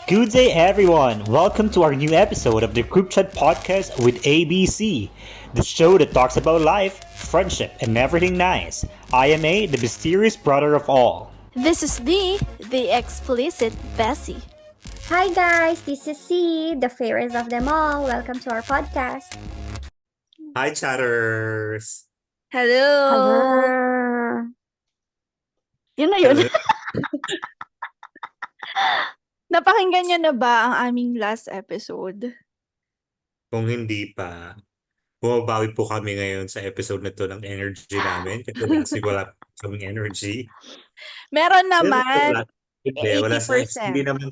Good day, everyone. Welcome to our new episode of the Group Chat Podcast with ABC, the show that talks about life, friendship, and everything nice. I am A, the mysterious brother of all. This is the explicit Bessie. Hi guys, this is C, the fairest of them all. Welcome to our podcast. Hi, chatters! Hello! Yun na yun. Hello. Napakinggan niyo na ba ang aming last episode? Kung hindi pa, bumabawi po kami ngayon sa episode na to ng energy namin kasi last week wala kaming energy. Meron Pero naman. wala sa, 80%. hindi naman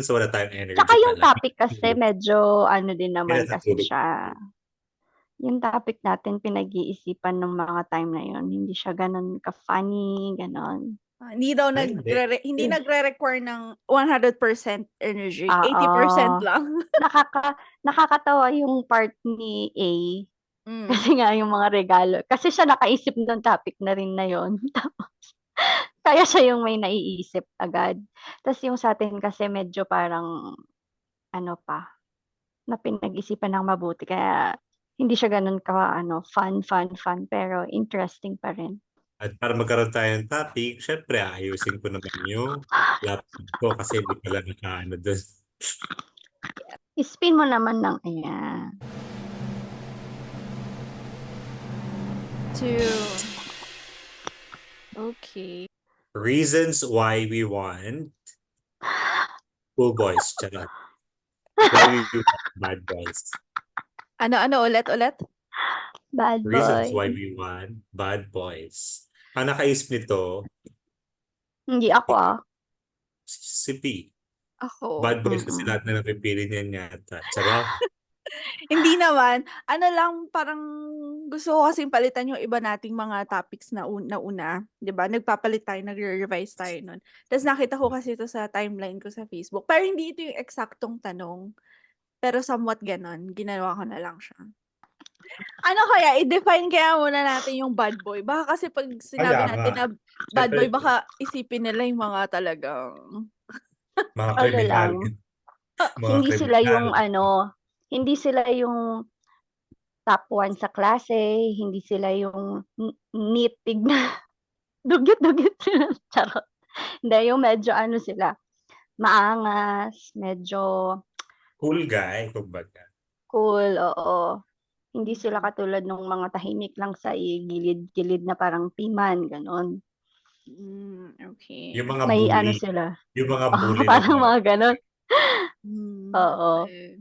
sa wala tayong energy Tsaka yung pala. topic kasi medyo ano din naman Kaya kasi natulog. siya. Yung topic natin pinag-iisipan ng mga time na yun. Hindi siya ganun ka-funny, ganun. Hindi daw Ay, hindi nagre-require ng 100% energy. Oo. 80% lang. Nakakatawa yung part ni A. Mm. Kasi nga yung mga regalo. Kasi siya nakaisip ng topic na rin na yun. Tapos, kaya siya yung may naiisip agad. Tapos yung sa atin kasi medyo parang, ano pa, na pinag-isipan ng mabuti. Kaya, hindi siya ganun ka, fun, pero interesting pa rin. At para magkaroon tayo ng topic, syempre ayusin ko naman yung laptop ko kasi hindi pala nakaano doon. Spin mo naman ng, ayan. 2. Okay. Reasons why we want cool boys. Charot. Why we want bad boys. Ano, ulit? Bad Reasons boy. why we want bad boys. Ang nakaisip nito, Hindi ako si P. Ako. Bad boys kasi lahat na napipili niya yata. Charot. Hindi naman. Ano lang, parang gusto ko kasing palitan yung iba nating mga topics na una. 'Di ba? Nagpapalit tayo, nagre-revise tayo nun. Tapos nakita ko kasi ito sa timeline ko sa Facebook. Pero hindi ito yung eksaktong tanong. Pero somewhat ganon. Ginawa ko na lang siya. Ano kaya? I-define kaya muna natin yung bad boy. Baka kasi pag sinabi Kaya natin nga. na bad boy, Siyempre, baka isipin nila yung mga talagang... mga Ano kriminal. lang. Mga Hindi sila yung kriminal. hindi sila yung top 1 sa klase, hindi sila yung nitig na dugit-dugit sila. Charot. Hindi, yung medyo sila, maangas, medyo Cool guy, kumbaga. cool, oo. Hindi sila katulad ng mga tahimik lang sa gilid-gilid na parang piman, ganon. Okay. Yung mga May bully. sila. Yung mga bully. Parang na mga ganon. Oo. Okay.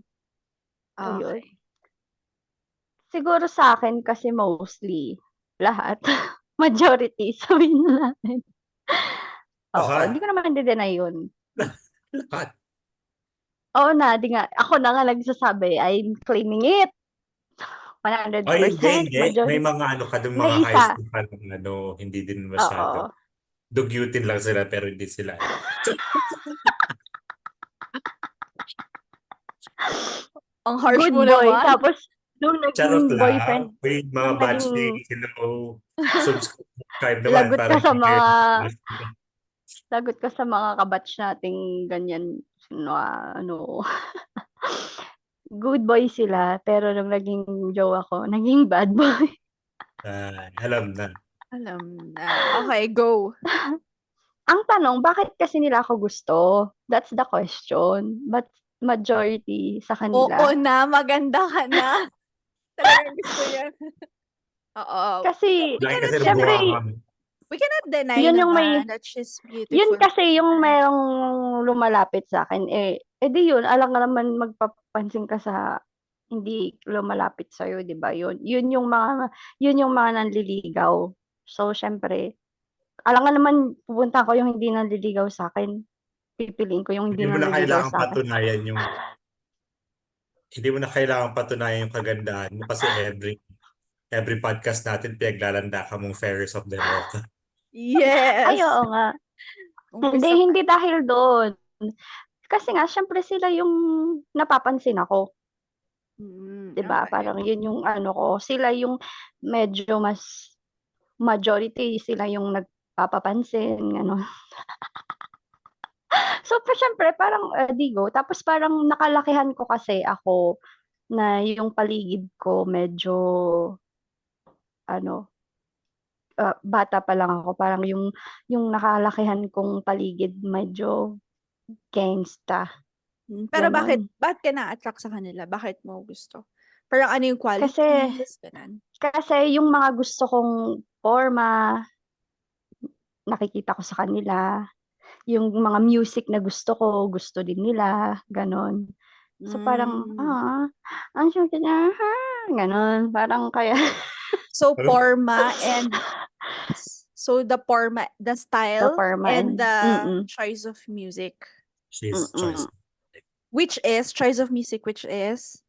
Ayun. Siguro sa akin kasi mostly, lahat, majority, sabihin na natin. Oo, Lahat? hindi ko naman di-deny yun. Lahat. Oo na, ako na nga nagsasabi, I'm claiming it. 100%. Ay, hindi. majority. May mga ano ka doon, May mga high isa. school pa hindi din Oo. masyado. Dugyutin lang sila pero hindi sila. Ang harsh Good mo boy. naman. Tapos, nung Charot naging boyfriend, lang. Wait, mga nung batchmate, hello. Subscribe naman. Lagot ka para sa hindi kayo- lagot ka sa mga kabatch nating ganyan, good boy sila, pero nung naging jowa ko, naging bad boy. Alam na. Alam na. Okay, go. Ang tanong, bakit kasi nila ako gusto? That's the question. But majority sa kanila. Oo na, maganda ka na. Talagang gusto yan. Oo. Kasi, Lagi kasi syempre, We cannot deny Yun yung naman that she's beautiful. yun kasi yung merong lumalapit sa akin. Di yun, alam nga naman magpapansin ka sa hindi lumalapit sa'yo, di ba? Yun yung mga nanliligaw. So, syempre, alam nga naman pupunta ko yung hindi nanliligaw sa akin. Pipiliin ko yung hindi Hindi mo na nanliligaw kailangan sa akin. patunayan yung kagandahan mo kasi every podcast natin pinaglalanda ka mong fairest of them all. Yes. Ay, oo nga. Umpisa Hindi dahil doon. Kasi nga, syempre sila yung napapansin ako. Mm, 'Di ba? okay. Parang yun yung ko, sila yung medyo mas majority sila yung nagpapapansin, gano'n. So, siyempre parang, di go. Tapos parang nakalakihan ko kasi ako na yung paligid ko medyo ano, bata pa lang ako, parang yung nakalakihan kong paligid medyo gangsta, Pero bakit gano'n. ka na-attract sa kanila? Bakit mo gusto? Parang ano yung Kasi qualities, ganun? kasi yung mga gusto kong porma, nakikita ko sa kanila. Yung mga music na gusto ko, gusto din nila, gano'n. So, parang, Hmm. ang cute niya, gano'n. Parang kaya So, Alam, porma and the the style porma and and the choice of music. she's choice. Choice of music, which is?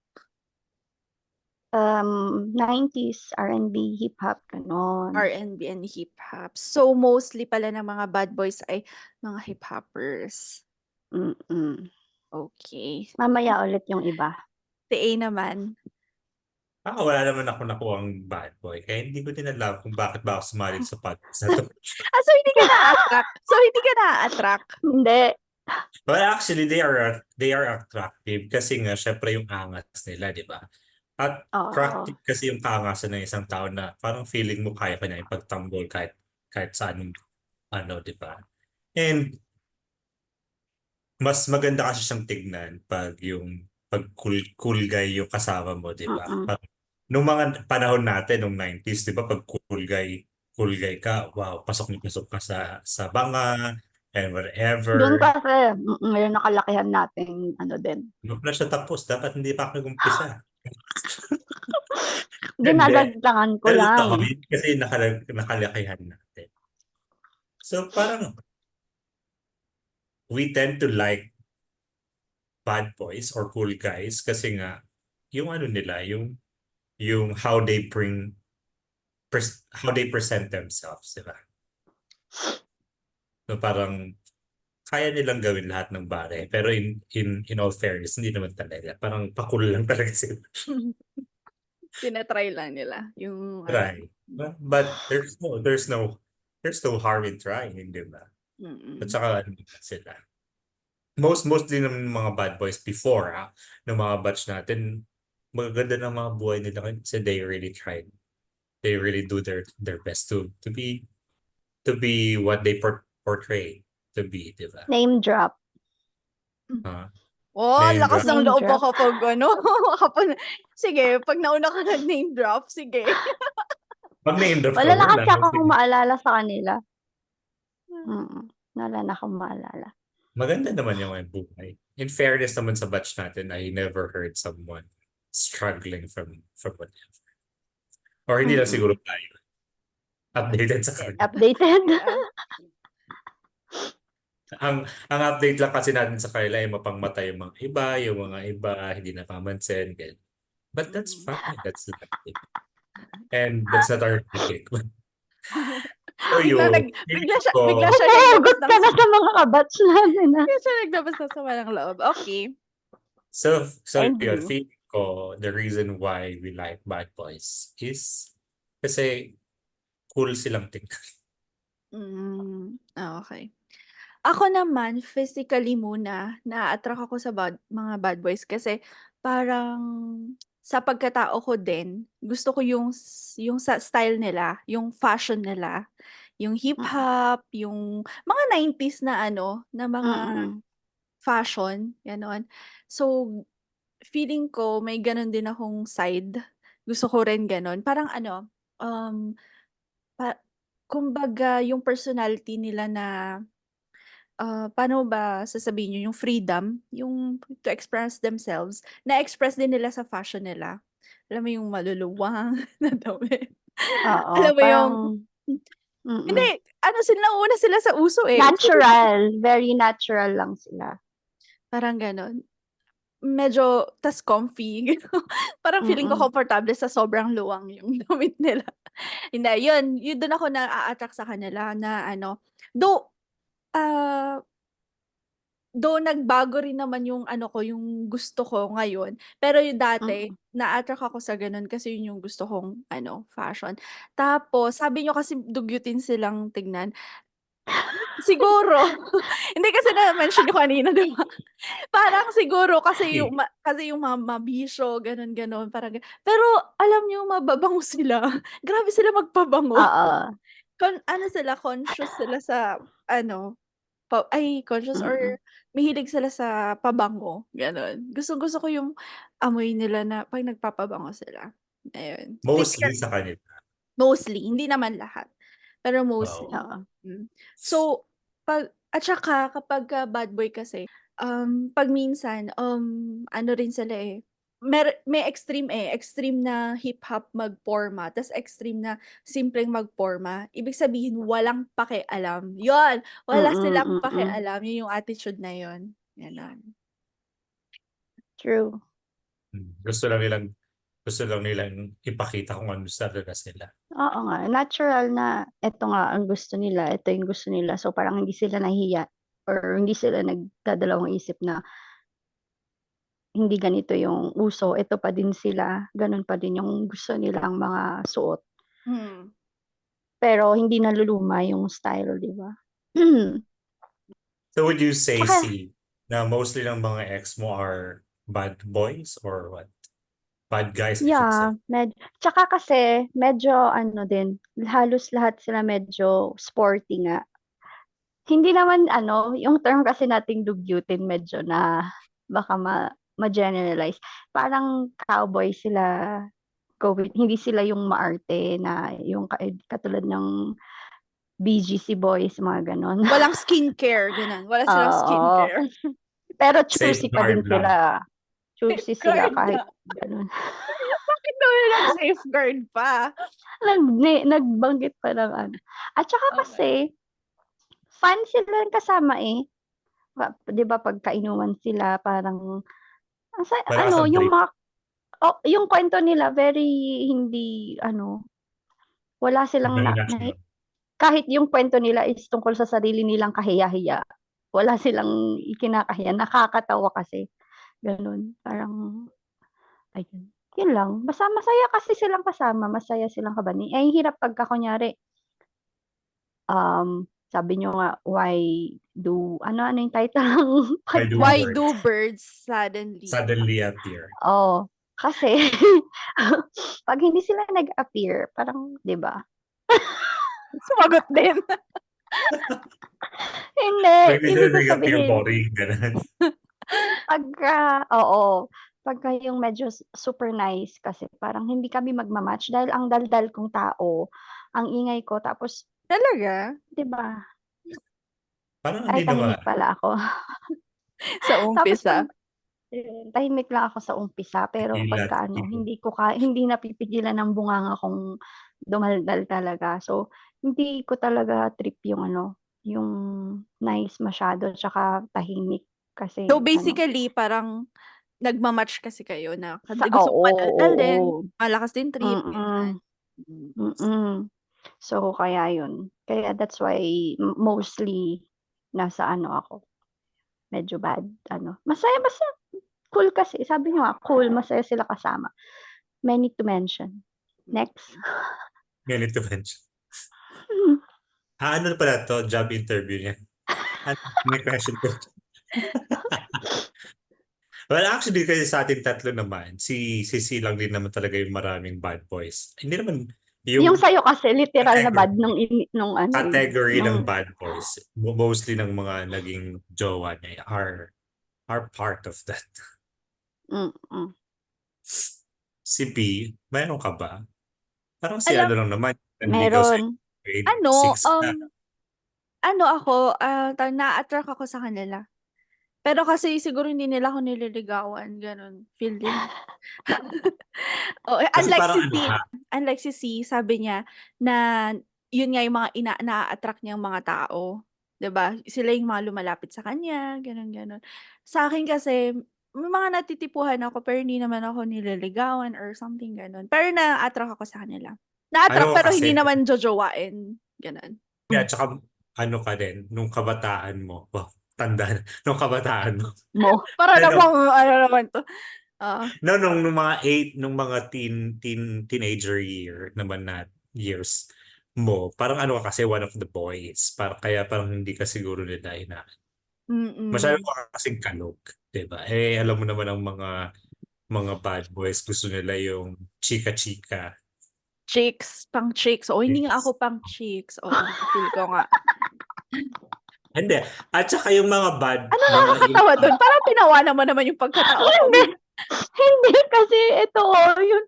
90s R&B, hip-hop, gano'n. R&B and hip-hop. So, mostly pala ng mga bad boys ay mga hip-hoppers. Mm. Okay. Mamaya ulit yung iba. Si A naman. Wala naman ako nakuhang bad boy. Kaya hindi ko din alam kung bakit ba ako sumali sa podcast na to. So hindi ka na-attract? Hindi. Well, actually, they are attractive kasi nga, syempre yung angas nila, di ba? At Oo. attractive kasi yung kaangasan ng isang tao na parang feeling mo kaya ka niya ipagtanggol kahit sa anong di ba? And mas maganda kasi siyang tignan pag cool guy yung kasama mo, di ba? Mm. Nung mga panahon natin, nung 90s, di ba, pag cool guy ka, wow, pasok na pasok ka sa banga, and Doon whatever. kasi, yung nakalakihan nating din. Hindi pa siya tapos, dapat hindi pa ako nag-umpisa. Hindi. Dinadagdagan ko Pero lang. totoo, yun kasi nakalakihan natin. So parang, we tend to like bad boys or cool guys kasi nga, yung ano nila, yung how they present themselves, di ba? So parang kaya nilang gawin lahat ng bagay, pero in all fairness, hindi naman talaga. Parang pakul lang talaga sila. Tinatry lang nila yung Try. But there's no harm in trying, di ba? At saka ano sila. Mostly ng mga bad boys before, ng mga batch natin, magaganda ng mga buhay nila kasi they really tried. They really do their best to be what they portray to be, di ba? Name drop. Name lakas drop. ng loob Name ko kapag sige, pag nauna ka nag-name drop, sige. Pag name drop Wala ka, na wala. kasi akong maalala sa kanila. Wala na akong maalala. Maganda naman yung buhay. In fairness naman sa batch natin, I never heard someone struggling from whatever. Or hindi lang siguro tayo. Updated sa kanila. Updated. Ang update lang kasi natin sa kanila ay mapangmatay yung mga iba hindi napamansin. But that's fine. That's life. And that's not our topic. So Bigla siya Hugot ka na sa mga kabatch natin. Bigla siya naglabas na sa walang loob. Okay. So And yun, you? feeling ko, the reason why we like bad boys is kasi cool silang tingnan. Okay. Ako naman, physically muna, na-attract ako sa mga bad boys kasi parang sa pagkatao ko din, gusto ko yung sa style nila, yung fashion nila, yung hip-hop, yung mga 90s na na mga fashion, gano'n. So, feeling ko may gano'n din akong side. Gusto ko rin gano'n. Parang kumbaga yung personality nila na paano ba sasabihin niyo, yung freedom, yung to express themselves, na-express din nila sa fashion nila. Alam mo yung maluluwang na damit. Oo, Alam mo yung hindi, nauna sila sa uso eh. natural. Very natural lang sila. Parang gano'n. Medyo tas comfy. Parang feeling ko komportable sa sobrang luwang yung damit nila. Hindi, yun dun ako na-a-attract sa kanila na though, though nagbago rin naman yung ano ko, yung gusto ko ngayon. Pero yung dati, Mm. na-attract ako sa ganun kasi yun yung gusto kong ano, fashion. Tapos, sabi nyo kasi dugyutin silang tignan. Siguro, hindi kasi na-mention nyo kanina, di ba? Parang siguro kasi yung kasi yung mga mabisyo, ganun, ganun. Parang, pero alam nyo, mababango sila. Grabe sila magpabango. Oo. Ano sila, conscious sila sa ano, conscious or Mm. mahilig sila sa pabango, gano'n. Gustong-gusto ko yung amoy nila na 'pag nagpapabango sila, ayun. Mostly sa kanila. Mostly, hindi naman lahat, pero mostly. Oo. Oo. So, at saka kapagka bad boy kasi, 'pag minsan, ano rin sila, eh, may extreme, extreme na hip-hop magporma ta's extreme na simpleng magporma. Ibig sabihin walang pakialam, 'yun, wala silang Mm, mm. pakialam, 'yun yung attitude na 'yun, gano'n. True. Gusto lang nilang ipakita kung ano talaga sila. Oo nga, natural na eto nga ang gusto nila, eto yung gusto nila. So, parang hindi sila nahihiya or hindi sila nagdadalawang isip na hindi ganito yung uso, eto pa din sila, gano'n pa din yung gusto nilang mga suot. Hmm. Pero hindi naluluma yung style, 'di ba? So would you say, Tsaka C, na mostly ng mga ex mo are bad boys or what? Bad guys, I should say. yeah, tsaka kasi medyo ano din, halos lahat sila medyo sporty nga. Hindi naman ano, yung term kasi nating dugyutin medyo na baka ma-generalize. Parang cowboy sila, hindi sila yung maarte na yung katulad ng BGC boys, mga gano'n. Walang skincare, gano'n, wala silang Oo, skincare. pero choosy pa din Safeguard lang. sila. Choosy sila Safeguard kahit lang. gano'n. Bakit daw nag-safeguard pa? Nagbanggit pa ng ano. At saka Okay. kasi, fun sila kasama eh. 'Di ba pag kainuman sila parang Malakas ano ang yung trip. yung kwento nila very hindi ano, wala silang Very natural. kahit yung kwento nila is tungkol sa sarili nilang kahiya-hiya, wala silang ikinakahiya, nakakatawa kasi, gano'n. Parang ayun, yun lang. Basta masaya kasi silang kasama, masaya silang kabanding. Eh, ang hirap pagka kunyari, sabi niyo nga, why do ano yung title ng Why do Why birds do birds suddenly suddenly appear? Oo, kasi 'pag hindi sila nag-appear parang 'di ba? sumagot din? Hindi, Pag hindi ibig sila ko nag-appear, sabihin boring, ganun. pagka yung medyo super nice kasi parang hindi kami magma-match dahil ang daldal kong tao, ang ingay ko tapos Talaga? 'di ba, Parang ay hindi naman. tahimik pala ako. Sa Tapos umpisa? tahimik lang ako sa umpisa pero Tequila, pagka ano tequila. hindi napipigilan ng bunganga kong dumaldal talaga. So, hindi ko talaga trip yung ano, yung nice masyado tsaka tahimik kasi So, ano basically parang nagma-match kasi kayo na gusto mo oo, madaldal din, oo. malakas din trip, Mm, gano'n. Hmm. mm. So, kaya yun. Kaya that's why mostly nasa ano ako, medyo bad ano, masaya basta cool kasi sabi niyo nga cool, masaya sila kasama. Many to mention. Next. Ganito mention. Ano pala 'to, job interview niya? Ano, may question ko. Well, actually kasi sa ating tatlo naman, si C lang din naman talaga yung maraming bad boys. Hindi naman Yung yung sa'yo kasi literal na bad category nung ano, category ng nung bad boys. Mostly ng mga naging jowa niya are part of that. mm. Si B, meron ka ba? Parang si Alam ano lang naman, nanligaw sa Meron. grade ano, 6 na. ano ako, na-attract ako sa kanila. Pero kasi siguro hindi nila ako nililigawan, gano'n, feel din. Oo, Kasi parang ano ka, unlike si C, sabi niya na yun nga yung mga naa-attract niyang mga tao, 'di ba? Sila yung mga lumalapit sa kanya, gano'n, gano'n. Sa'kin kasi may mga natitipuhan ako pero hindi naman ako nililigawan or something gano'n. Pero na-a-attract ako sa kanila. ano Na-attract ko pero hindi kasi, naman jojowain, gano'n. yeah, tsaka ano ka din, nung kabataan mo, wow, tanda, nung kabataan mo. Para No, namang, ano naman to. Ah, no, nung mga nung mga teenager naman na years mo, parang ano ka kasi one of the boys. Kaya parang hindi ka siguro nila masyado mm. ka kasing kalog, 'di ba? Eh, alam mo naman ang mga bad boys gusto nila yung chika-chika. Chicks, pang chicks. O, hindi nga ako Yes. pang chicks. Oo, feel ko nga. Hindi. At saka yung mga Ano mga nakakatawa doon? Parang pinawanan mo naman yung pagkatao ko. Hindi. Hindi kasi ito, yun.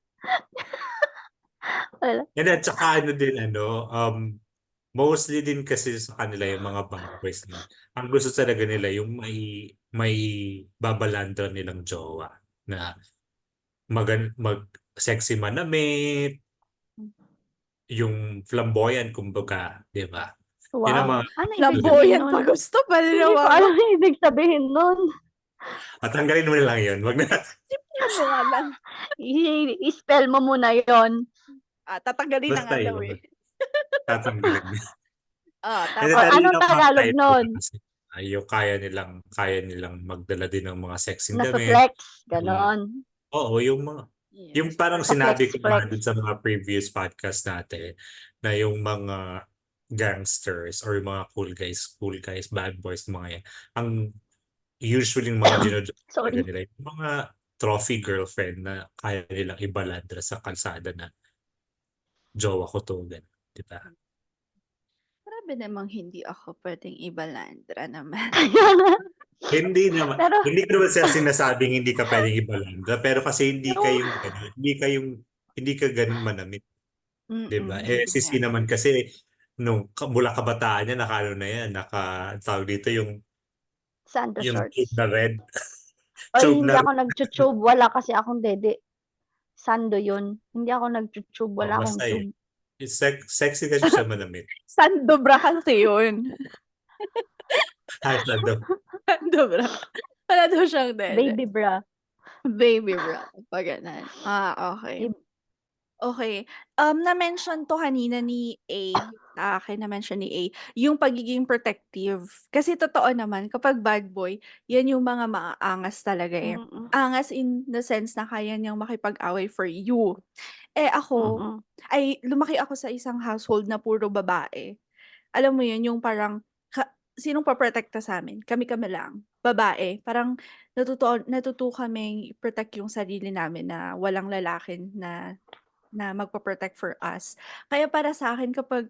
Wala. and at saka ano din mostly din kasi sa kanila yung mga bad boys din. Ang gusto talaga nila yung may babalandra nilang jowa na mag sexy manamit, yung flamboyant kumbaga, 'di ba? Yun ang mga Wow. Ano ibig sabihin Flamboyant nun? pa gusto pa Hindi ko nila. alam yung ibig sabihin nun. at tanggalin mo na lang yun. Wag na Simple mo nga lang. I-spell mo muna yon. Tatanggalin na basta nga daw yun. eh. Tatanggalin. Tapos, And then, O, anong ang mga Tagalog type ko nun? kasi yung kaya nilang magdala din ng mga sexing Nasa damit. flex, ganon. Oo, yung yes. parang Sa sinabi ko flex. nga dun sa mga previous podcast natin na yung mga gangsters or yung mga cool guys, bad boys, mga yan. Ang usually yung mga Sorry. nila, yung mga trophy girlfriend na kaya nilang ibalandra sa kalsada na jowa ko to, ganun, di ba? Grabe namang hindi ako pwedeng ibalandra naman. Hindi naman, Pero, hindi ko naman siya sinasabing hindi ka pwedeng ibalandra, pero kasi hindi ka ganun manamit, di ba? Eh, si C naman kasi, mula kabataan niya, na yan, tawag dito Sando yung shorts. na red. Oy, Chope hindi na ako nag-tube. Wala kasi akong dede. Sando yun. Hindi ako nag-tube. Wala akong basta tube. sexy kasi siya manamit. Sandobra kasi yun. Sando. Sandobra. Wala daw siyang dede. Baby bra. Baby bra. Pag ganun. Okay. Okay. Na-mention to kanina ni A. Sa akin, na-mention ni A. Yung pagiging protective. Kasi totoo naman, kapag bad boy, yan yung mga maaangas talaga eh. Mm-mm. Angas in the sense na kaya niyang makipag-away for you. Eh ako, Mm-mm. lumaki ako sa isang household na puro babae. Alam mo yun, yung parang, sinong paprotekta sa amin? Kami-kami lang. Babae. Parang natuto kaming protect yung sarili namin na walang lalaki na magpo-protect for us. Kaya para sa akin kapag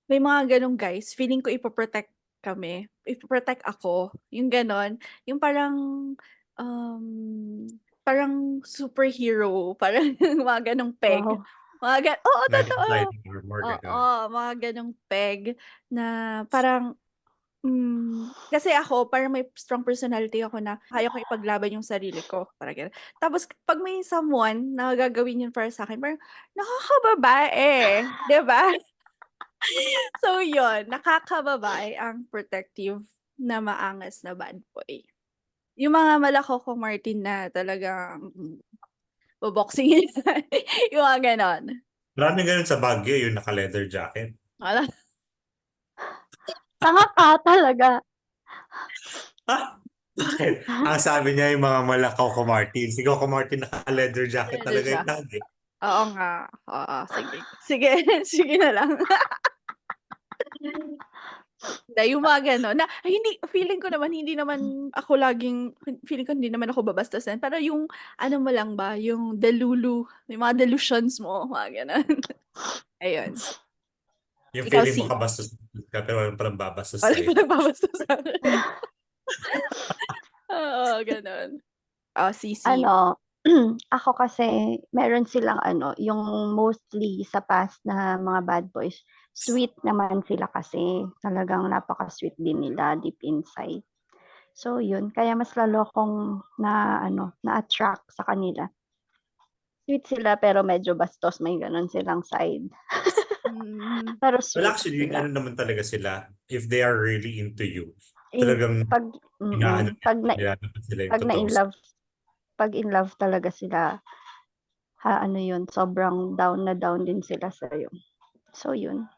may mga ganong guys, feeling ko ipo-protect kami. Ipo-protect ako. Yung ganon. Yung parang superhero. Parang mga ganong peg. Wow. Oo, Like totoo. sliding armor, Oo, gano'n. mga ganong peg na parang kasi ako parang may strong personality ako na kaya ko ipaglaban yung sarili ko, parang gano'n. Tapos 'pag may someone na gagawin yun para sa'kin parang nakakababae, 'di ba? So yun, nakakababae ang protective na maangas na bad boy. Yung mga malakokong Martin na talagang boboxingin yung mga gano'n. Maraming ganun sa Baguio, yung naka-leather jacket. Wala. Tanga ka talaga. Bakit? Ang sabi niya yung mga malakaw ko Martin. Si Coco Martin naka-leather jacket Leather talaga yung jacket. tag eh. Oo nga. Oo, sige. Sige, sige na lang. Hindi, yung mga gano'n na hindi feeling ko naman hindi naman ako feeling ko hindi naman ako babastusin, pero yung ano mo lang ba, yung may mga delusions mo, mga gano'n. Ayun. Yung Ikaw, feeling mo C. kabastos ka pero walang palang babastos Wala sa'yo. pa nagbabastos sa'kin. Oo, gano'n. C. Ano, ako kasi meron silang yung mostly sa past na mga bad boys, sweet naman sila kasi. Talagang napaka-sweet din nila deep inside. So yun, kaya mas lalo akong na-attract sa kanila. Sweet sila pero medyo bastos, may ganon silang side. Pero Well, sweet actually, sila. naman talaga sila. If they are really into you, In, talagang pag inaano pag na, nila naman sila yung pag na in totoo. love, pag in love talaga sila, yun, sobrang down na down din sila sa iyo. So yun.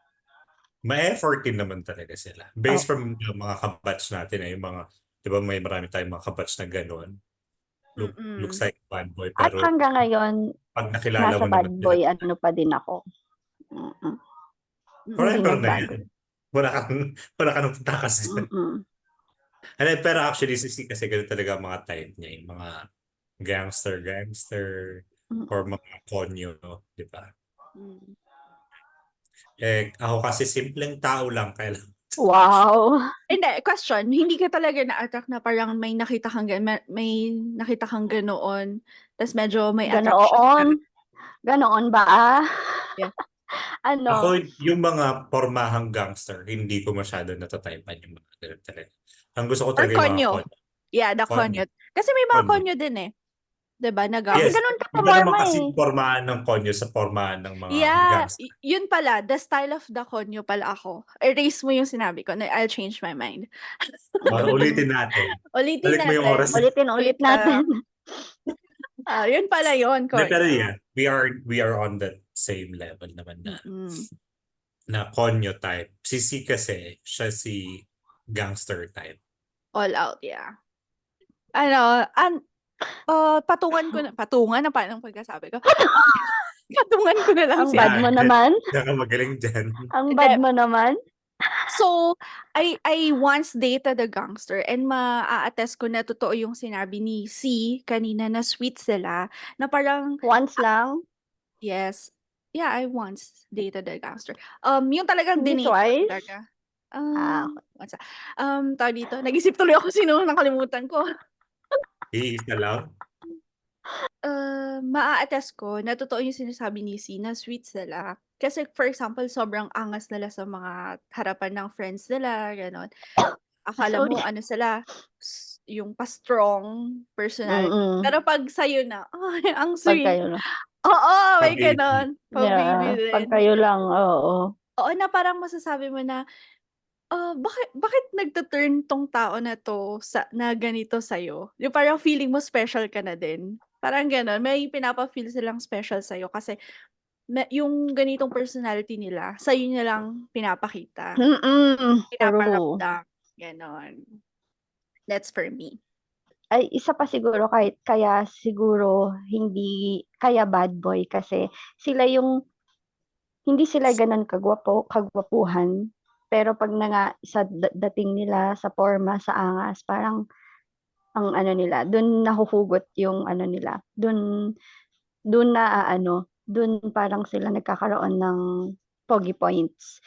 ma-effort din naman talaga sila. Oh, Based from yung mga kabatch natin, yung mga, di ba may marami tayong mga kabatch na gano'n. Looks like bad boy, at pero hanggang ngayon, pag nakilala nasa mo bad naman sila, boy ano pa din ako. Mm-mm. Hindi forever na nagbago. yan. Wala ka nang takas. Mm-mm. Pero actually, si kasi ganun talaga ang mga type niya, yung mga gangster, Mm. or mga konyo, di ba? Mm. Ako kasi simpleng tao lang, kaya lang. Wow. Hindi, question, hindi ka talaga na-attract na parang may nakita kang may nakita kang ganoon, tas medyo may attraction Ganoon ba? Yeah. Ano? Ako, yung mga pormahang gangster, hindi ko masyado natatypan yung mga ganun talaga. Ang gusto ko Or talaga yung mga konyo. konyo. Yeah, the Konyo. konyo. Kasi may mga Konyo. konyo din eh. 'Di ba? Kasi Yes. ganun ka Iba naman pumarma kasi eh. pormahan ng konyo sa pormahan ng mga Yeah, gangster. yun pala, the style of the konyo pala ako. Erase mo yung sinabi ko, I'll change my mind. Ulitin natin. Ulitin Balik mo yung natin. oras. Ulitin Wait lang. natin. Yun pala yun, Hindi, pero konyo. yeah, we are on the same level naman Mm. na konyo type. Si C kasi, siya si gangster type. All out, yeah. Patungan na paano pagkasabi ko. Patungan ko na lang Ang siya. bad mo naman. Magaling dyan. Ang bad mo naman. So, I once dated a gangster and maa-attest ko na totoo yung sinabi ni C kanina na sweet sila, na parang, Once lang. yes, yeah, I once dated a gangster. Yung talagang Hindi dinate ko twice? talaga. Once. Tawag dito, nag-isip tuloy ako sino nakalimutan ko. Iisa lang. Maa-attest ko na totoo yung sinasabi ni C na sweet sila. Kasi for example, sobrang angas nila sa mga harapan ng friends nila, gano'n. Akala mo Sorry. ano sila, yung pa-strong personality. Mm-mm. Pero 'pag sa'yo na, ay ang Pag sweet. kayo lang. Oo, may Pa-baby. gano'n. Pa-baby Yeah, pag din. kayo lang, oo. Oo, na parang masasabi mo na, bakit nagtu-turn 'tong tao na 'to na ganito sa'yo? Yung parang feeling mo special ka na din. Parang gano'n, may pinapa-feel silang special sa'yo kasi yung ganitong personality nila, sa'yo niya lang pinapakita, True. pinaparamdam, gano'n. That's for me. Ay, isa pa siguro kaya siguro hindi kaya bad boy kasi sila yung hindi sila gano'n kagwapuhan, pero 'pag sa dating nila, sa porma, sa angas, parang ang ano nila, dun nahuhugot yung ano nila, dun parang sila nagkakaroon ng pogi points.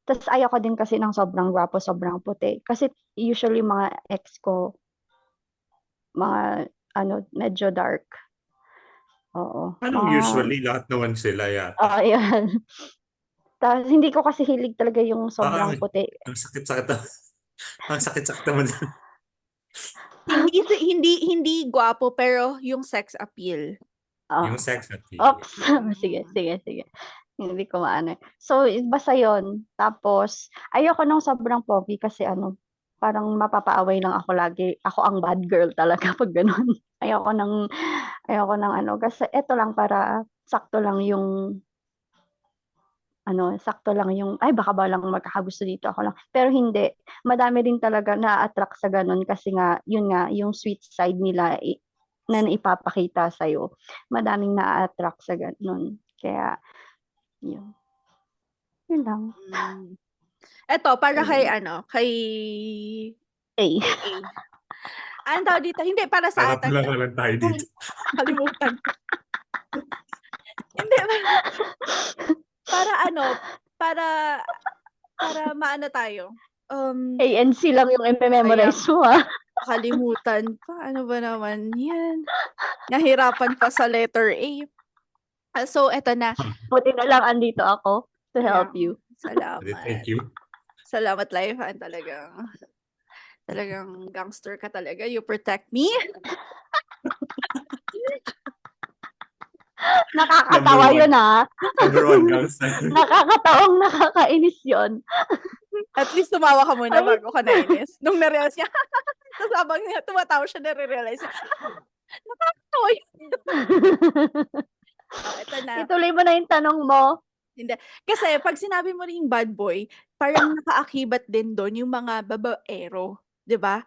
Tas ayoko din kasi ng sobrang gwapo, sobrang puti. Kasi usually mga ex ko, mga medyo dark. Oo. Anong usually? Lahat naman sila yata. Ayan. Tas hindi ko kasi hilig talaga yung sobrang Parang, puti. ang sakit-sakit naman. Ang sakit-sakit naman. Hindi gwapo pero yung sex appeal. Yung sex appeal. Oops. Sige. Hindi ko maano. So, basta yun. Tapos, ayoko nung sobrang pogi kasi parang mapapaaway lang ako lagi. Ako ang bad girl talaga pag ganun. Ayoko ng kasi eto lang para sakto lang yung ay baka ba lang magkakagusto dito ako lang. Pero hindi. Madami din talaga na-attract sa ganun kasi nga, yun nga, yung sweet side nila na ipapakita sa'yo. Madaming na-attract sa ganun. Kaya, yun. Yun lang. Eto, para kay Hey. Ang tawag dito, hindi para sa Harap lang tayo dito. Kalimutan. Hindi, para maano tayo. ANC lang yung i-memorize mo, ha? Kalimutan pa. Ano ba naman yan? Nahirapan pa sa letter A. So, eto na. Buti na lang andito ako to help you. Salamat. Thank you. Salamat, Laifan. Talagang gangster ka talaga. You protect me. Nakakatawa yun, ha? Number one gangster. Nakakatawang nakakainis yun. At least tumawa ka muna bago ka nainis. Nung na-realize niya, tapos habang tumatawa siya, na-realize niya, nakakatawa yun. Ito na. Ituloy mo na yung tanong mo. Hindi. Kasi pag sinabi mo rin bad boy, parang nakaakibat din doon yung mga babaero, 'di ba?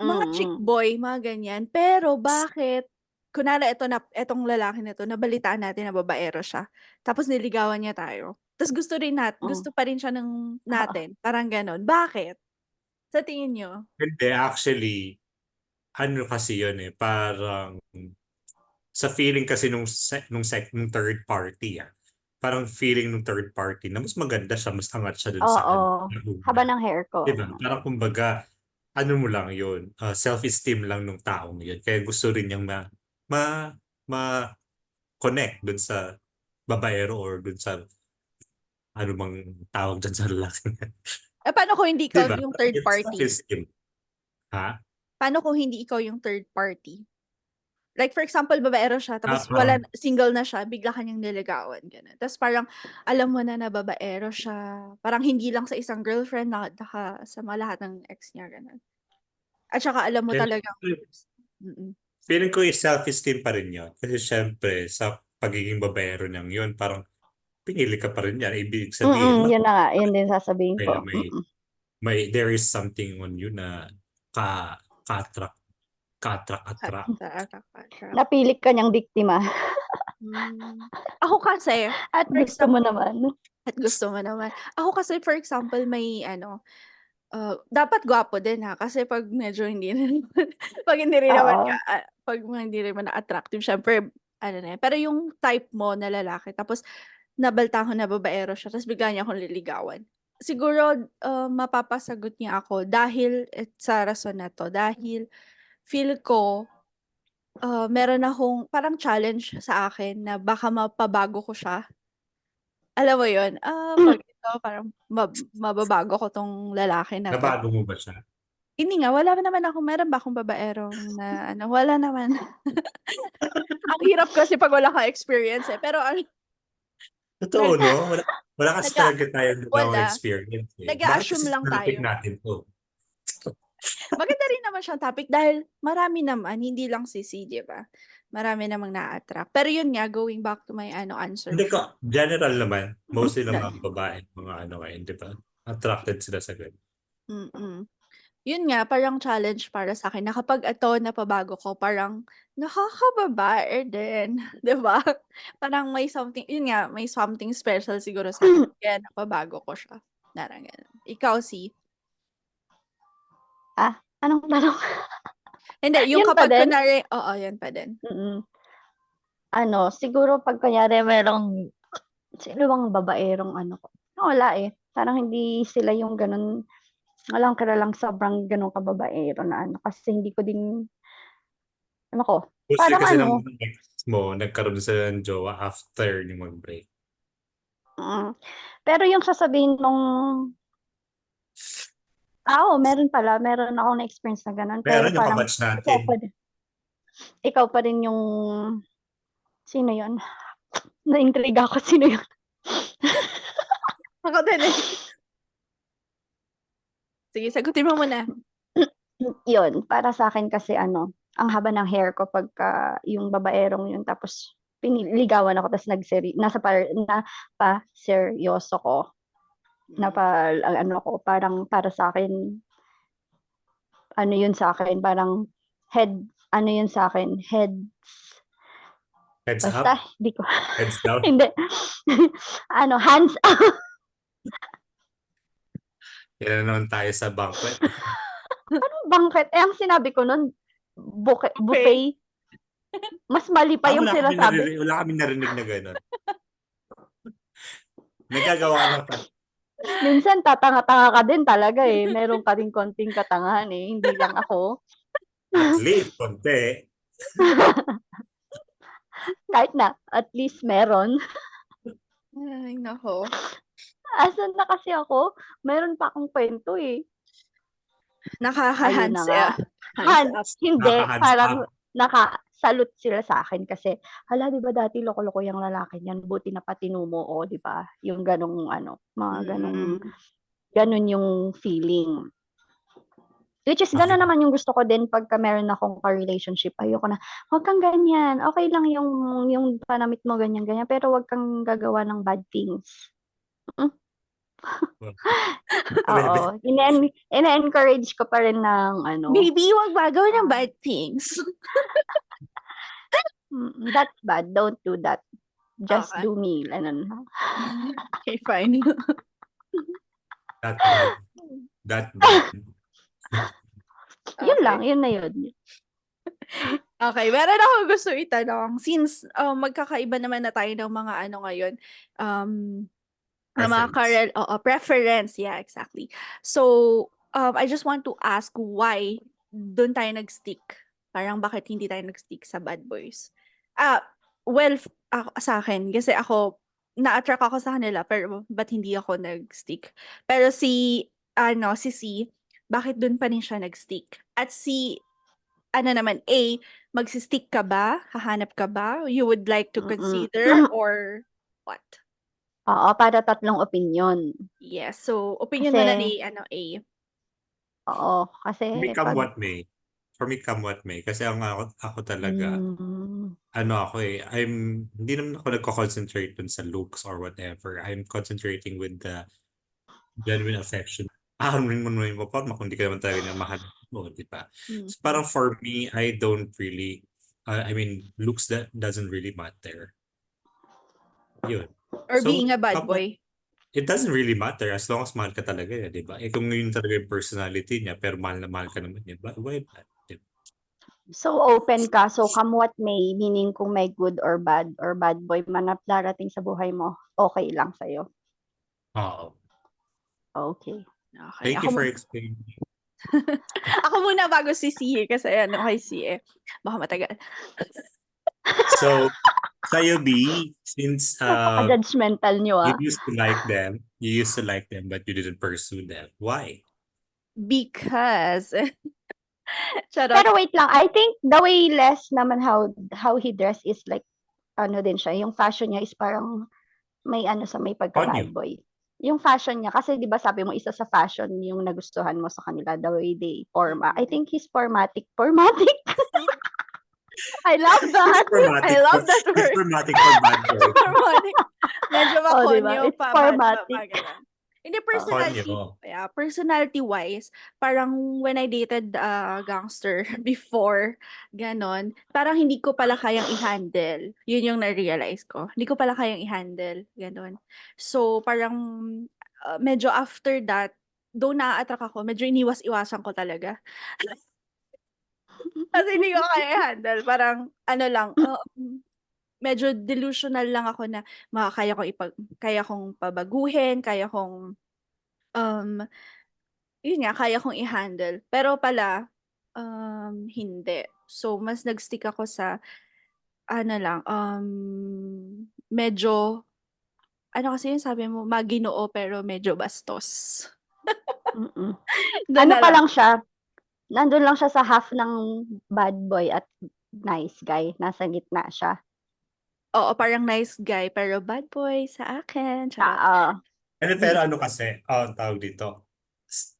Mga chick Mm. boy, mga ganyan. Pero bakit kunwari etong lalaki na 'to nabalitaan natin na babaero siya, tapos niligawan niya tayo. Tapos Mm. gusto pa rin siya ng Oo. natin, parang gano'n. Bakit? Sa tingin niyo? Hindi, actually, ano kasi yun eh, parang sa feeling kasi nung third party parang feeling nung third party na mas maganda siya, mas angat siya dun sa Oo. na Haba una. ng hair ko. Diba? Parang kumbaga, ano mo lang yun, self-esteem lang nung taong yun. Kaya gusto rin niyang ma, ma-connect dun sa babaero or dun sa ano mang tawag dyan sa lalaki. Paano kung hindi ikaw Diba? yung third It's party? self-esteem. Ha? Paano kung hindi ikaw yung third party? Like for example, babaero siya tapos Parang, single na siya, bigla ka niyang niligawan, gano'n. Tapos parang alam mo na na babaero siya, parang hindi lang sa isang girlfriend, sa mga lahat ng ex niya, gano'n. At saka alam mo talagang mm. feeling ko is self-esteem pa rin yun. Kasi syempre, sa pagiging babaero niyang yun, parang pinili ka pa rin yan. Ibig sabihin, Yun na nga, yun din sasabihin kaya ko. there is something on you na ka-attract, ka-attract. Napili ka niyang biktima Ako kasi, at for gusto mo example naman. at gusto mo naman. Ako kasi for example may dapat gwapo din kasi 'pag medyo hindi rin naman 'pag hindi rin naman Oo. 'pag hindi rin naman attractive siyempre ano na yan. Pero yung type mo na lalaki tapos nabalita ko na babaero siya tapos bigla niya akong liligawan. Siguro, mapapasagot niya ako dahil sa rason na 'to, dahil feel ko, meron akong parang challenge sa akin na baka mapabago ko siya. Alam mo yun? 'Pag ito parang mababago ko 'tong lalaki na 'to. Nabago mo ba siya? Hindi nga, wala naman meron ba akong babaerong na wala naman. Ang hirap kasi 'pag wala kang experience, pero Totoo, nag no? Wala kasi nag-a talaga tayong nagawang wala, experience eh. Bakit nag-a-assume kasi lang topic tayo. natin to? Maganda rin naman siyang topic dahil marami naman, hindi lang si C, 'di ba? Marami namang na-a-attract. Pero yun nga, going back to my answer Hindi ko, before. general naman, mostly ng Na mga babae, mga ano ngayon, di ba? Attracted sila sa ganun. mm. Yun nga, parang challenge para sa'kin na kapag ito napabago ko parang nakakababae din, 'di ba? Parang may something yun nga, may something special siguro sa'kin kaya napabago ko siya, parang gano'n. Ikaw, C? Anong tanong? Hindi, yung Yun pa kapag din? kunwari oo, yun pa din. Siguro 'pag kunyari merong sino bang babaerong ko, wala parang hindi sila yung gano'n, walang kilalang sobrang gano'n kababaero na kasi hindi ko din ko, Mostly parang kasi ng mga ex mo, nagkaroon sila ng jowa after yung mag-break. pero yung sasabihin nung meron pala, meron akong na-experience na gano'n pero Meron yung parang kabatch ikaw pa natin. din ikaw pa din yung sino yun? Naintriga ako, sino yun? Ako din, Sige, sagutin mo muna. Yun, para sa'kin kasi ang haba ng hair ko pagka yung babaerong yun tapos ligawan ako ta's napaseryoso ko, ko parang para sa'kin, yun sa'kin parang yun sa'kin, Heads basta up, di ko heads down. hindi, hands up. Yan na naman tayo sa banquet. Anong banquet? Ang sinabi ko nun, Okay. buffet. Mas mali pa yung sinasabi. Wala kaming narinig na gano'n. Nagagawa ka ng Minsan tatanga-tanga ka din talaga meron ka ring konting katangahan hindi lang ako. at least konti. Kahit na, at least meron. Ay, naku. Asan na kasi ako? Meron pa akong kwento Ayun na Nakaka-hands nga. hands up. Hindi, Naka-hands parang up. nakasalute sila sa akin kasi, hala 'di ba dati loko-loko yung lalaki niyan, buti napatino mo, 'di ba? Yung ganong mga ganong ganon yung feeling. Which is gano'n naman yung gusto ko din pagka meron akong ka-relationship. Ayoko na, "Wag kang ganyan, okey lang yung panamit mo ganyan, ganyan, pero wag kang gagawa ng bad things." Oo, ine-encourage ko pa rin ng Baby, huwag magawin ng bad things. That's bad, don't do that. Just Okay. do me, ganun. Okay, fine. That bad. That bad. Yun Okay. lang, yun na yun. Okay, meron ako gusto itanong. Since magkakaiba naman na tayo ng mga ano ngayon, ng mga Preference. preference. Yeah, exactly. So, I just want to ask why doon tayo nag-stick? Parang bakit hindi tayo nag-stick sa Bad Boys? Well, sa akin, kasi ako, na-attract ako sa kanila, pero ba't hindi ako nag-stick? Pero si C, bakit doon pa rin siya nag-stick? At si, naman, A, magsi-stick ka ba? Hahanap ka ba? You would like to consider or what? Oo, para tatlong opinion. Yes. So, opinion mo na Kasi, ni A. oo, kasi For me, come pag, what may. For me, come what may. Kasi ako talaga, hindi naman ako nagko-concentrate dun sa looks or whatever. I'm concentrating with the genuine affection. Rin mo naman mo pa, kung di ka naman talaga niya mahal mo, di ba? So parang for me, I don't really, looks that doesn't really matter. Yun. Or So, being a bad boy. it doesn't really matter as long as mahal ka talaga niya, di ba? Kung yun talaga yung personality niya, pero mahal na mahal ka naman niya, why not? Diba? so open ka, so come what may, meaning kung may good or bad boy man na darating sa buhay mo, okay lang sa'yo. Oo. Okay. Okay. Thank you for explaining. Ako muna bago si C kasi kay C baka matagal. So, sa'yo, B, since Judgmental nyo you used to like them, but you didn't pursue them. Why? Because charot. Pero wait lang, I think the way Les naman how he dress is like, din siya, yung fashion niya is parang may may pagka-bad boy. Yung fashion niya, kasi di ba sabi mo, isa sa fashion yung nagustuhan mo sa kanila, the way they I think he's formatic. I love that. I love that word. It's formatic for bad boy. Formatic. Medyo makonyo It's formatic. Hindi, personality-wise, parang when I dated gangster before, ganon, parang hindi ko pala kayang i-handle. Yun yung na-realize ko. Hindi ko pala kayang i-handle. Ganon. So, parang medyo after that, though na-attract ako, medyo iniwas-iwasan ko talaga. Kasi hindi ko kaya i-handle. Parang, medyo delusional lang ako na kaya kong pabaguhin, kaya kong yun nga, kaya kong i-handle. Pero pala, hindi. So, mas nag-stick ako sa, medyo, kasi yung sabi mo, maginoo pero medyo bastos. Ano pa lang siya, nandun lang siya sa half ng bad boy at nice guy. Nasa gitna siya. Oo, parang nice guy, pero bad boy sa akin. Pero kasi, tawag dito,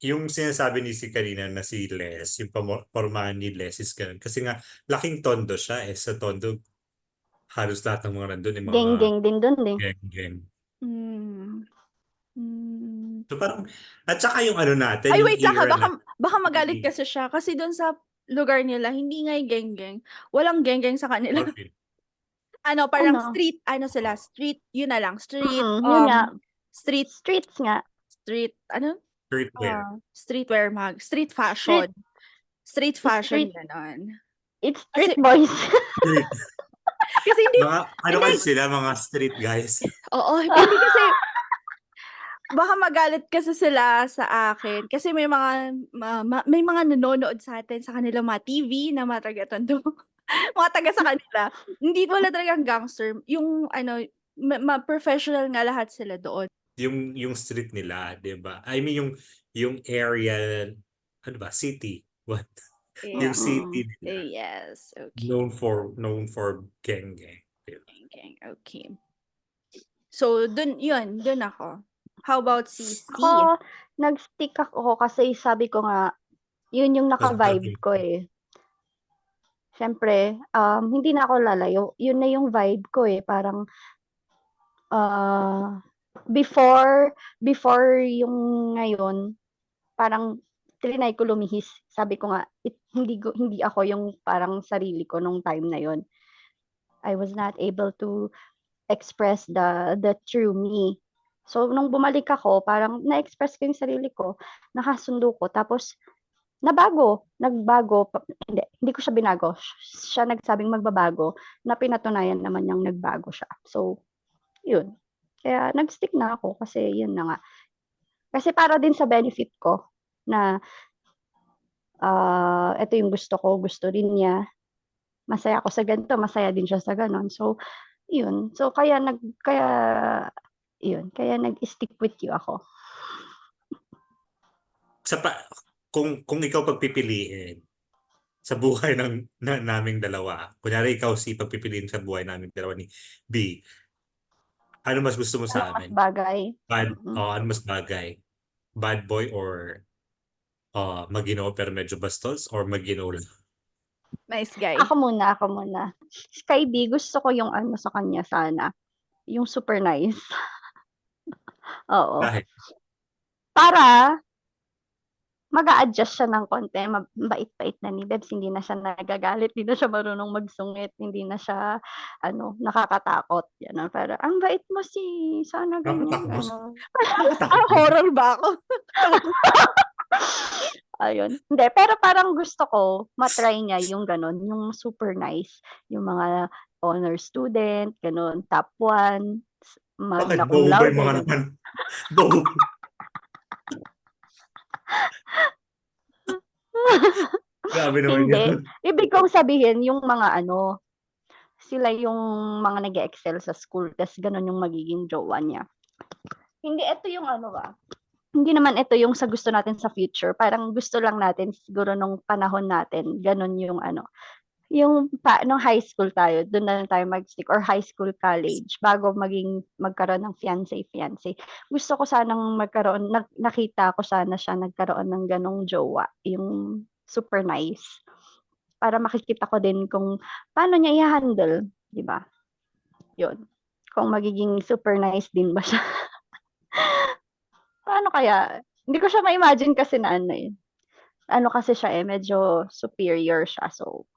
yung sinasabi ni si kanina na si Les, yung pormahan ni Les is ganun. Kasi nga, laking tondo siya eh. Sa tondo, halos lahat ng mga nandun, yung mga Geng-geng din dun eh. geng-geng. Mm. So parang, at saka yung natin, Ay, yung wait lang ha. era Baka magalit kasi siya. Kasi doon sa lugar nila, hindi nga yung geng-geng. Walang geng-geng sa kanila. Okay. Parang street, street, yun na lang. Street, yun nga. Streets nga. Street, Streetwear. Streetwear street fashion. Street fashion, ganon. It's street boys. Street. Kasi hindi, kasi sila, mga street guys? Oo, hindi kasi, baka magalit kasi sila sa akin. Kasi may mga nanonood sa atin sa kanilang mga TV na mga taga-tondo. Mga taga sa kanila. Hindi wala talagang gangster. Yung professional nga lahat sila doon. Yung street nila, 'di ba? I mean yung area, city. What? Yeah. Yung city nila. Yes, okay. Known for gang. Gang, okay. So, dun ako. How about si C? Ako, nag-stick ako kasi sabi ko nga, yun yung naka-vibe ko eh. Siyempre, hindi na ako lalayo. Yun na yung vibe ko eh. Parang, before yung ngayon, parang trinay ko lumihis. Sabi ko nga, hindi ako yung parang sarili ko nung time na yon. I was not able to express the true me. So, nung bumalik ako, parang na-express ko yung sarili ko, nakasundo ko, tapos nagbago, hindi ko siya binago. Siya nagsabing magbabago, na pinatunayan naman niyang nagbago siya. So, yun. Kaya nag-stick na ako kasi yun na nga. Kasi para din sa benefit ko na ito yung gusto ko, gusto rin niya. Masaya ako sa ganito, masaya din siya sa ganon. So, yun. So, kaya nag-stick with you ako. Kung ikaw pagpipiliin sa buhay naming dalawa, kunyari ikaw si pagpipiliin sa buhay naming dalawa ni B, ano mas gusto mo sa Ano mas amin? bagay? Ano mas bagay? Bad boy or magino pero medyo bastos or magino lang? Nice guy. Ako muna. Sky B, gusto ko yung ano sa kanya sana. Yung super nice. Oo. Dahil Para mag-a-adjust siya ng konti. Mabait-bait na ni Bebs. Hindi na siya nagagalit. Hindi na siya marunong magsungit. Hindi na siya nakakatakot. Yan. Para, ang bait mo sana ganyan. Nakatakbo. Horror ba ako? Ayun. Hindi, pero parang gusto ko matry niya yung ganon, yung super nice, yung mga honor student, ganon, top 1, Bakit? magna cum Bobo ba laude, yung mga ganon. naman? Bobo. Grabe naman Hindi. yun. Ibig kong sabihin, yung mga sila yung mga nag-excel sa school, tas ganon yung magiging jowa niya. Hindi, ito yung hindi naman ito yung sa gusto natin sa future. Parang gusto lang natin siguro nung panahon natin, ganon yung yung nung high school tayo, doon na lang tayo mag-stick or high school, college, bago magkaroon ng fiancé. Gusto ko sanang nakita ko sana siya nagkaroon ng ganong jowa, yung super nice. Para makikita ko din kung paano niya i-handle, di ba? Yun. Kung magiging super nice din ba siya. Paano kaya? Hindi ko siya ma-imagine kasi na ano kasi siya medyo superior siya. So,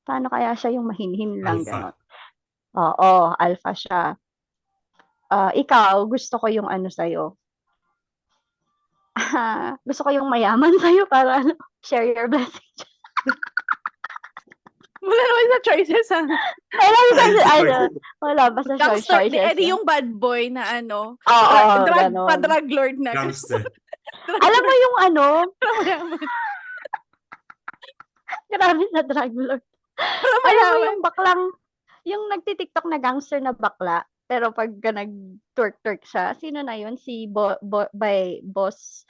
paano kaya siya yung mahinhin lang Alpha. gano'n? Oo, alpha siya. Ikaw, gusto ko yung sa'yo. Gusto ko yung mayaman sa'yo para share your blessing. Wala naman sa choices, ha? Wala ba sa Gangster, choices? edi yung bad boy na Oo, ganon. pa-drug lord na. Gangster. Alam mo yung Mayaman. grabe na drug lord. Alam mo yung baklang, yung nagtitiktok na gangster na bakla, pero pag nag-twerk siya, sino na yun? Si Boss,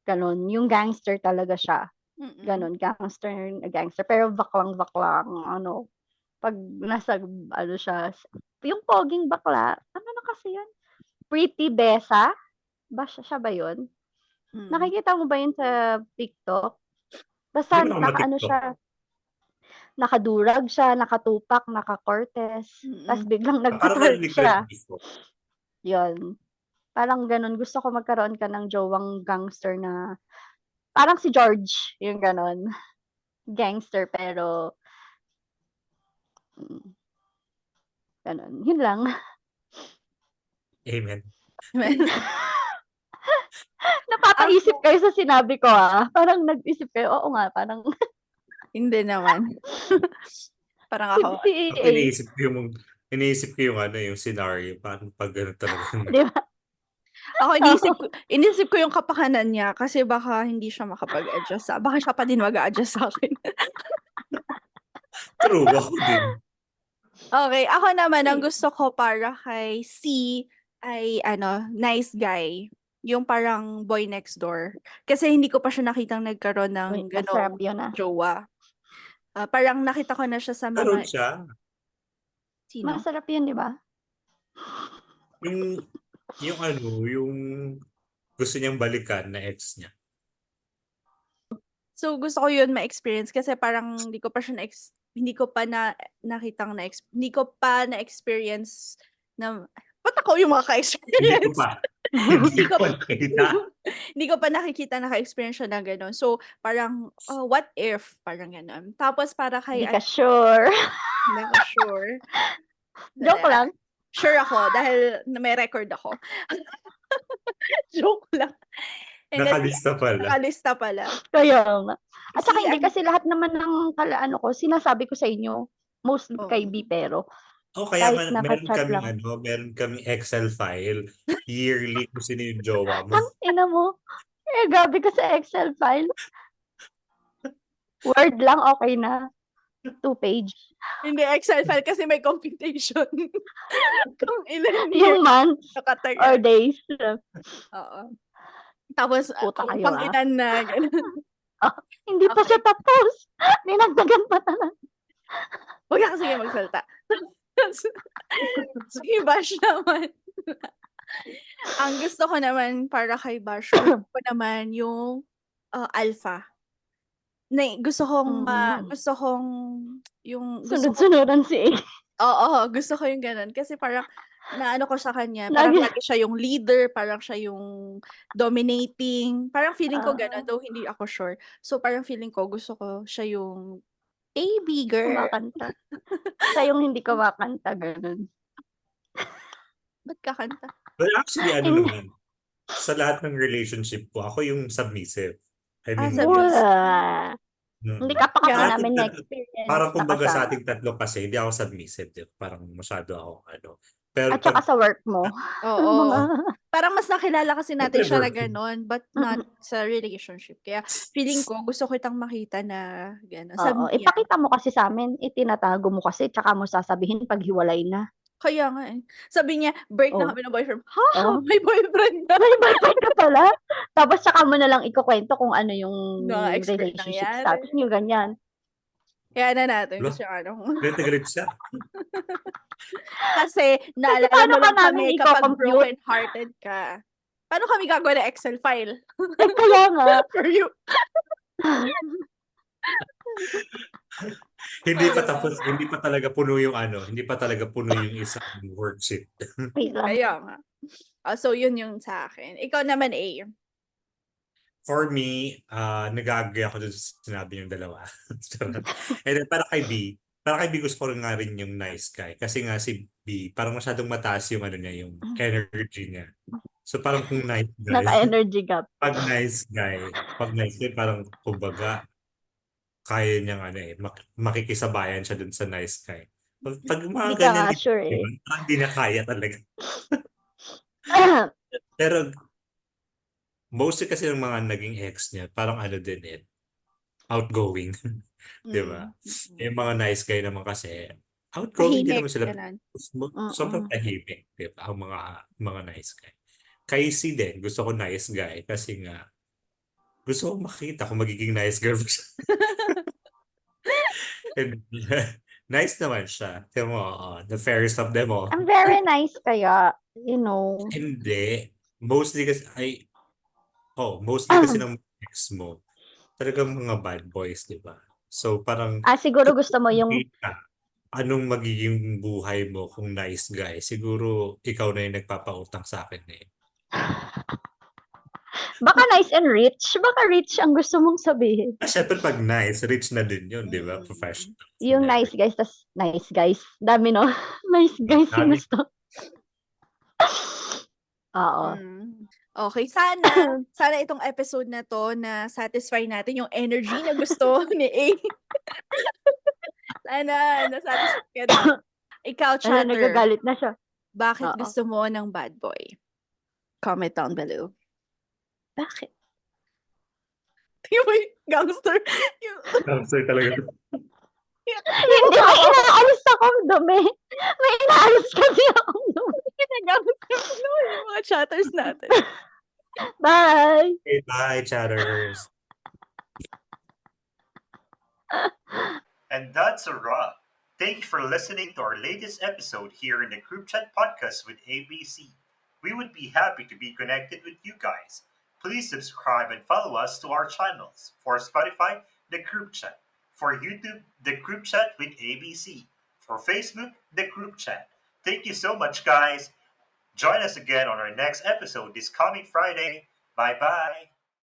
ganon. Yung gangster talaga siya. Ganon, gangster. Pero baklang, pag nasa, siya, yung poging bakla, ano na kasi yan? Pretty Besa? Siya ba yun? Nakikita mo ba yun sa TikTok? Basta, Hindi ko naman ma-TikTok. siya, nakadurag siya, nakatupak, naka-cortez, tapos biglang Parang nag-twerk narinig ko siya. yun before. Yun. Parang ganun. Gusto ko magkaroon ka ng jowang gangster na, parang si George, yung ganun. Gangster, pero, ganun. Yun lang. Amen. Napapaisip kayo sa sinabi ko, Parang nag-isip kayo, oo nga, parang, Hindi naman. Parang ako. si Iniisip ko yung scenario. Paano pag gano'n talaga? Di ba? Ako, inisip ko yung kapakanan niya kasi baka hindi siya makapag-adjust. Baka siya pa din mag-a-adjust sa akin. True, ako din. Okay, ako naman, ang gusto ko para kay C ay, nice guy. Yung parang boy next door. Kasi hindi ko pa siya nakitang nagkaroon ng Masarap ganong yun, jowa. Parang nakita ko na siya sa Meron mga... siya. Sino? Masarap yun, di ba? Yung gusto niyang balikan na ex niya. So, gusto ko yun ma-experience kasi parang hindi ko pa na-experience na... Ba't ako ako yung Hindi ko maka-experience. pa. Hindi ko pa nakita. Hindi ko pa nakikita, naka-experience siya ng gano'n. So, parang, what if? Parang gano'n. Tapos para Hindi kay ka sure. hindi ako sure. Joke lang. Sure ako dahil may record ako. Joke lang. And then, Nakalista pala. nakalista pala. Kaya nga. At saka Kasi hindi kasi lahat naman ng ano ko, sinasabi ko sa inyo, mostly Oo. kay B, pero Kaya kahit nga, naka-chat lang. meron kaming Excel file. Yearly kung sino yung jowa mo. Ang ina mo. Gabi ka sa Excel file. Word lang, okay na. 2-page. Hindi, Excel file kasi may computation. Kung ilan Yung months or nakatagal. days. Oo. Tapos, Puta kung kayo, pang ilan na, gano'n. Hindi pa siya tapos. Dinagdagan pa talaga. Huwag ka sige magsalita. Sige, Bash naman. Ang gusto ko naman para kay Bash, gusto ko naman yung alpha. Gusto kong yung gusto ko, Sunod-sunuran si A. oo, gusto ko yung ganun. Kasi parang, naano ko sa kanya, parang Lagi. lagi siya yung leader, parang siya yung dominating. Parang feeling ko ganun, though hindi ako sure. So, parang feeling ko, gusto ko siya yung baby girl. Kumakanta. Siya yung hindi kumakanta, ganun. Ba't kakanta? Well, actually, Hindi. naman, sa lahat ng relationship ko, ako yung submissive. I mean, submissive. yes. Wala. Hindi ka pa kasi Yeah. namin na-experience. Parang kumbaga sa nakasama. ating tatlo kasi, hindi ako submissive. Diba? Parang masyado ako, Pero At saka sa work mo. Oo. Mga- Parang mas nakilala kasi natin siya na Working. gano'n, but not sa relationship. Kaya feeling ko, gusto kitang makita na gano'n. Sabi Oo. niya, Ipakita mo kasi sa amin. Itinatago mo kasi. Tsaka mo sasabihin pag hiwalay na. kaya nga eh. Sabi niya, break na Oh. kami ng boyfriend. Ha? Oh. May boyfriend na. May boyfriend ka pala. Tapos tsaka mo na lang ikukwento kung ano yung Na-expert relationship nangyari. status niyo, ganyan. Kaya na natin. Wala. Gusto yung ano. Galit siya. Kasi naalala paano mo ka lang namin kami kapag i-compute? broken-hearted ka. Paano kami gagawa ng Excel file? Eh, kaya nga. For you. Hindi pa tapos, hindi pa talaga puno yung isang worksheet. Wait lang. Kaya nga. So, yun yung sa akin. Ikaw naman, A. For me, nag-agree ako dun sa sinabi yung dalawa. And then para kay B gusto ko nga rin yung nice guy. Kasi nga si B, parang masyadong mataas yung yung energy niya. So parang kung nice guy, Naka-energy gap. pag nice guy, parang kumbaga, kaya niyang makikisabayan siya dun sa nice guy. Pag mga Hindi ka ganyan, nga sure eh. parang di na kaya talaga. Pero mostly kasi ng mga naging ex niya, parang din outgoing. Di ba? Yung mga nice guy naman kasi, outgoing din Tahimik. naman sila. Ganun. Sobrang tahimik. Di ba? Ang mga nice guy. Kay C din, gusto ko nice guy kasi nga, gusto ko makita kung magiging nice girl siya. And, nice naman siya. Tingnan mo, the fairest of them all. I'm very nice kaya, you know. Hindi. Mostly kasi, mostly kasi ng ex mo, talagang mga bad boys, di ba? So parang, Siguro gusto mo yung anong magiging buhay mo kung nice guy? Siguro ikaw na yung nagpapautang sa akin eh. baka nice and rich. Baka rich ang gusto mong sabihin. Siyempre pag nice, rich na din yun, di ba? Professional. Yung nice guys, tas nice guys. Dami no? Nice guys yung Dami. gusto. Oo. Okay, sana itong episode na to na satisfy natin yung energy na gusto ni A. Sana nasatisfy ka na. Ikaw, chatter, Nagagalit na siya. bakit Oo. gusto mo ng bad boy? Comment down below. Bakit? Tingnan mo yung gangster. Gangster talaga. Hindi, may inaalis akong dumi. May inaalis kasi akong dumi. Gangster. Yung mga chatters natin. Bye! Okay, bye, chatters. And that's a wrap. Thank you for listening to our latest episode here in the Group Chat Podcast with ABC. We would be happy to be connected with you guys. Please subscribe and follow us to our channels. For Spotify, the Group Chat. For YouTube, the Group Chat with ABC. For Facebook, the Group Chat. Thank you so much, guys. Join us again on our next episode this coming Friday. Bye-bye.